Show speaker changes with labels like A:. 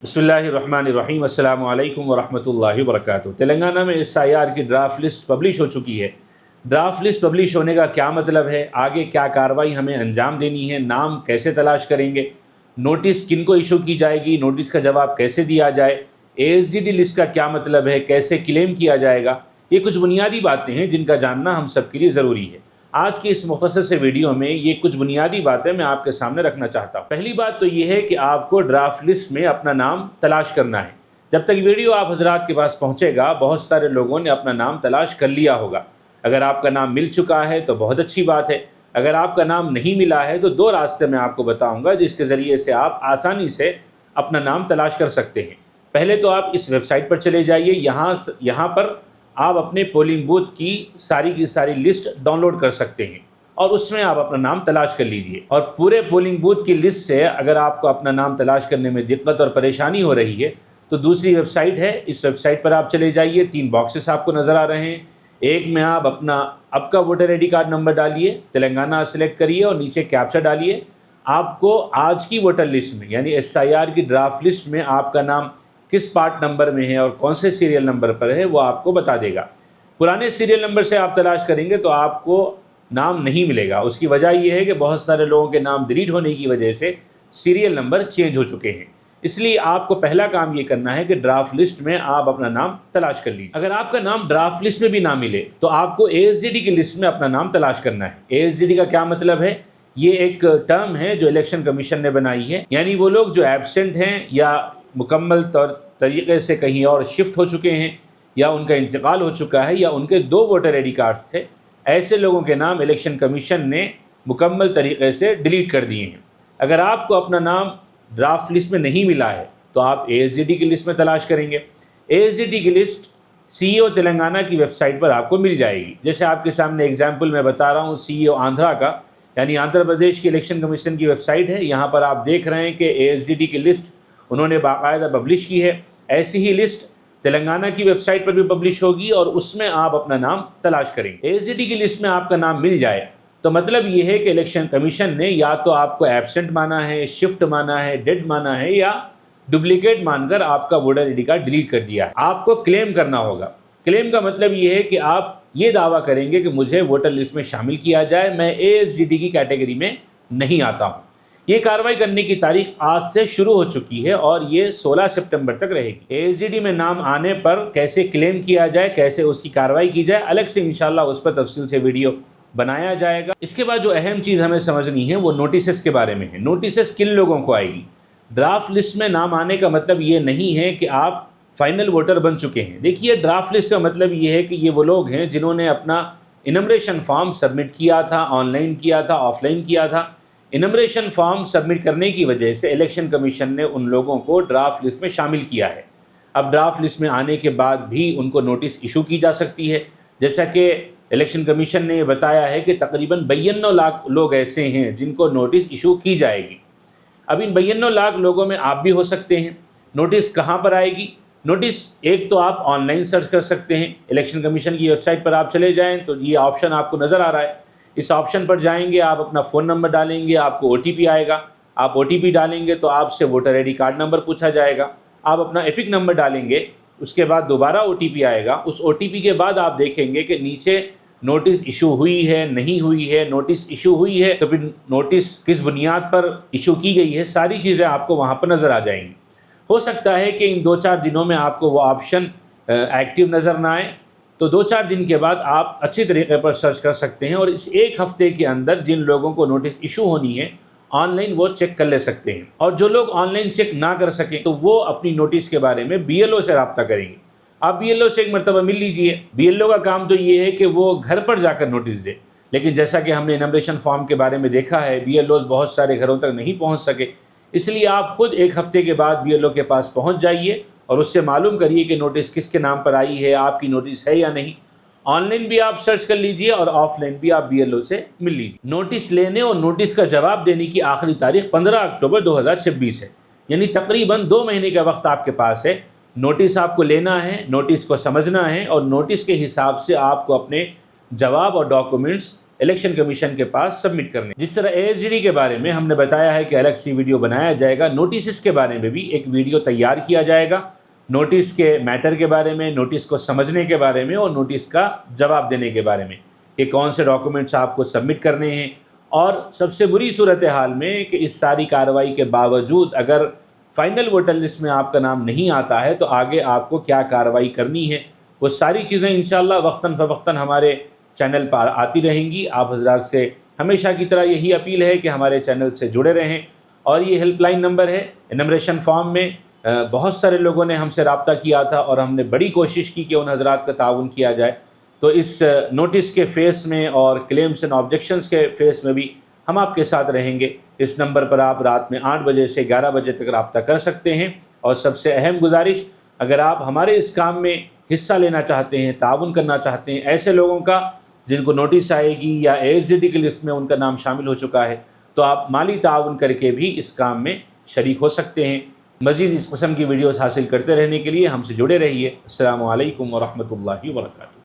A: बिस्मिल्लाहिर्रहमानिर्रहीम अस्सलामु अलैकुम वरहमतुल्लाहि वबरकातुहू। तेलंगाना में SIR की ड्राफ्ट लिस्ट पब्लिश हो चुकी है। ड्राफ्ट लिस्ट पब्लिश होने का क्या मतलब है, आगे क्या कार्रवाई हमें अंजाम देनी है, नाम कैसे तलाश करेंगे, नोटिस किन को इशू की जाएगी, नोटिस का जवाब कैसे दिया जाए, ASDD लिस्ट का क्या मतलब है, कैसे क्लेम किया जाएगा, ये कुछ बुनियादी बातें हैं जिनका जानना हम सब के लिए ज़रूरी है। आज की इस मुख्तसर से वीडियो में ये कुछ बुनियादी बातें मैं आपके सामने रखना चाहता हूँ। पहली बात तो ये है कि आपको ड्राफ्ट लिस्ट में अपना नाम तलाश करना है। जब तक वीडियो आप हजरात के पास पहुँचेगा, बहुत सारे लोगों ने अपना नाम तलाश कर लिया होगा। अगर आपका नाम मिल चुका है तो बहुत अच्छी बात है। अगर आपका नाम नहीं मिला है तो दो रास्ते मैं आपको बताऊँगा जिसके ज़रिए से आप आसानी से अपना नाम तलाश कर सकते हैं। पहले तो आप इस वेबसाइट पर चले जाइए। यहाँ पर आप अपने पोलिंग बूथ की सारी लिस्ट डाउनलोड कर सकते हैं और उसमें आप अपना नाम तलाश कर लीजिए। और पूरे पोलिंग बूथ की लिस्ट से अगर आपको अपना नाम तलाश करने में दिक्कत और परेशानी हो रही है तो दूसरी वेबसाइट है, इस वेबसाइट पर आप चले जाइए। 3 बॉक्सेस आपको नज़र आ रहे हैं। एक में आप अपना अब का वोटर ID कार्ड नंबर डालिए, तेलंगाना सेलेक्ट करिए और नीचे कैप्चा डालिए। आपको आज की वोटर लिस्ट में यानी SIR की ड्राफ्ट लिस्ट में आपका नाम किस पार्ट नंबर में है और कौन से सीरियल नंबर पर है वो आपको बता देगा। पुराने सीरियल नंबर से आप तलाश करेंगे तो आपको नाम नहीं मिलेगा। उसकी वजह यह है कि बहुत सारे लोगों के नाम डिलीट होने की वजह से सीरियल नंबर चेंज हो चुके हैं। इसलिए आपको पहला काम ये करना है कि ड्राफ्ट लिस्ट में आप अपना नाम तलाश कर लीजिए। अगर आपका नाम ड्राफ्ट लिस्ट में भी ना मिले तो आपको ASDD की लिस्ट में अपना नाम तलाश करना है। ASDD का क्या मतलब है? ये एक टर्म है जो इलेक्शन कमीशन ने बनाई है, यानी वो लोग जो एब्सेंट हैं या मुकम्मल तरीके से कहीं और शिफ्ट हो चुके हैं या उनका इंतकाल हो चुका है या उनके 2 वोटर ID कार्ड्स थे, ऐसे लोगों के नाम इलेक्शन कमीशन ने मुकम्मल तरीके से डिलीट कर दिए हैं। अगर आपको अपना नाम ड्राफ्ट लिस्ट में नहीं मिला है तो आप ASDD की लिस्ट में तलाश करेंगे। ASDD की लिस्ट CEO तेलंगाना की वेबसाइट पर आपको मिल जाएगी। जैसे आपके सामने एग्जाम्पल मैं बता रहा हूँ, CEO आंध्रा का यानी आंध्र प्रदेश की इलेक्शन कमीशन की वेबसाइट है। यहाँ पर आप देख रहे हैं कि ASDD की लिस्ट उन्होंने बाकायदा पब्लिश की है। ऐसी ही लिस्ट तेलंगाना की वेबसाइट पर भी पब्लिश होगी और उसमें आप अपना नाम तलाश करेंगे। ASDD की लिस्ट में आपका नाम मिल जाए तो मतलब ये है कि इलेक्शन कमीशन ने या तो आपको एब्सेंट माना है, शिफ्ट माना है, डेड माना है या डुप्लीकेट मानकर आपका वोटर ID कार्ड डिलीट कर दिया है। आपको क्लेम करना होगा। क्लेम का मतलब ये है कि आप ये दावा करेंगे कि मुझे वोटर लिस्ट में शामिल किया जाए, मैं ASDD की कैटेगरी में नहीं आता हूँ। ये कार्रवाई करने की तारीख आज से शुरू हो चुकी है और ये 16 सितंबर तक रहेगी। ASDD में नाम आने पर कैसे क्लेम किया जाए, कैसे उसकी कार्रवाई की जाए, अलग से इंशाल्लाह उस पर तफसील से वीडियो बनाया जाएगा। इसके बाद जो अहम चीज़ हमें समझनी है वो नोटिस के बारे में है। नोटिस किन लोगों को आएगी? ड्राफ्ट लिस्ट में नाम आने का मतलब ये नहीं है कि आप फाइनल वोटर बन चुके हैं। देखिए, ड्राफ्ट लिस्ट का मतलब ये है कि ये वो लोग हैं जिन्होंने अपना इनमरेशन फॉर्म सबमिट किया था, ऑनलाइन किया था, ऑफलाइन किया था। इनमरेशन फॉर्म सबमिट करने की वजह से इलेक्शन कमीशन ने उन लोगों को ड्राफ्ट लिस्ट में शामिल किया है। अब ड्राफ्ट लिस्ट में आने के बाद भी उनको नोटिस इशू की जा सकती है। जैसा कि इलेक्शन कमीशन ने बताया है कि तकरीबन 92 लाख लोग ऐसे हैं जिनको नोटिस इशू की जाएगी। अब इन 92 लाख लोगों में आप भी हो सकते हैं। नोटिस कहाँ पर आएगी? नोटिस एक तो आप ऑनलाइन सर्च कर सकते हैं। इलेक्शन कमीशन की वेबसाइट पर आप चले जाएँ तो ये ऑप्शन आपको नज़र आ रहा है। इस ऑप्शन पर जाएंगे, आप अपना फ़ोन नंबर डालेंगे, आपको OTP आएगा। आप OTP डालेंगे तो आपसे वोटर ID कार्ड नंबर पूछा जाएगा। आप अपना एपिक नंबर डालेंगे, उसके बाद दोबारा OTP आएगा। उस OTP के बाद आप देखेंगे कि नीचे नोटिस इशू हुई है, नहीं हुई है। नोटिस इशू हुई है तो फिर नोटिस किस बुनियाद पर इशू की गई है, सारी चीज़ें आपको वहाँ पर नज़र आ जाएंगी। हो सकता है कि इन 2-4 दिनों में आपको वो ऑप्शन एक्टिव नज़र ना आए, तो 2-4 दिन के बाद आप अच्छी तरीके पर सर्च कर सकते हैं और इस एक हफ़्ते के अंदर जिन लोगों को नोटिस इशू होनी है ऑनलाइन वो चेक कर ले सकते हैं। और जो लोग ऑनलाइन चेक ना कर सकें तो वो अपनी नोटिस के बारे में BLO से रब्ता करेंगे। आप BLO से एक मरतबा मिल लीजिए। BLO का काम तो ये है कि वो घर पर जाकर नोटिस दे, लेकिन जैसा कि हमने इनमरेशन फॉर्म के बारे में देखा है, BLOs बहुत सारे घरों तक नहीं पहुँच सके। इसलिए आप ख़ुद एक हफ़्ते के बाद BLO के पास पहुँच जाइए और उससे मालूम करिए कि नोटिस किसके नाम पर आई है, आपकी नोटिस है या नहीं। ऑनलाइन भी आप सर्च कर लीजिए और ऑफलाइन भी आप BLO से मिल लीजिए। नोटिस लेने और नोटिस का जवाब देने की आखिरी तारीख 15 अक्टूबर 2026 है, यानी तकरीबन 2 महीने का वक्त आपके पास है। नोटिस आपको लेना है, नोटिस को समझना है और नोटिस के हिसाब से आपको अपने जवाब और डॉक्यूमेंट्स इलेक्शन कमीशन के पास सबमिट करने। जिस तरह ASDD के बारे में हमने बताया है कि अलग सी वीडियो बनाया जाएगा, नोटिस के बारे में भी एक वीडियो तैयार किया जाएगा, नोटिस के मैटर के बारे में, नोटिस को समझने के बारे में और नोटिस का जवाब देने के बारे में कि कौन से डॉक्यूमेंट्स आपको सबमिट करने हैं। और सबसे बुरी सूरत हाल में कि इस सारी कार्रवाई के बावजूद अगर फाइनल वोटर लिस्ट में आपका नाम नहीं आता है तो आगे आपको क्या कार्रवाई करनी है, वो सारी चीज़ें इंशाअल्लाह वक्तन फ़वक्तन हमारे चैनल पर आती रहेंगी। आप हज़रात से हमेशा की तरह यही अपील है कि हमारे चैनल से जुड़े रहें। और ये हेल्पलाइन नंबर है, इनमरेशन फॉर्म में बहुत सारे लोगों ने हमसे रब्ता किया था और हमने बड़ी कोशिश की कि उन हज़रात का ताउन किया जाए। तो इस नोटिस के फ़ेस में और क्लेम्स एंड ऑब्जेक्शंस के फ़ेस में भी हम आपके साथ रहेंगे। इस नंबर पर आप रात में 8 बजे से 11 बजे तक रब्ता कर सकते हैं। और सबसे अहम गुजारिश, अगर आप हमारे इस काम में हिस्सा लेना चाहते हैं, ताउन करना चाहते हैं, ऐसे लोगों का जिनको नोटिस आएगी या ASDD की लिस्ट में उनका नाम शामिल हो चुका है, तो आप माली ताउन करके भी इस काम में शरीक हो सकते हैं। मज़ीद इस किस्म की वीडियोस हासिल करते रहने के लिए हमसे जुड़े रहिए। अस्सलामु अलैकुम व रहमतुल्लाहि व बरकातुहू।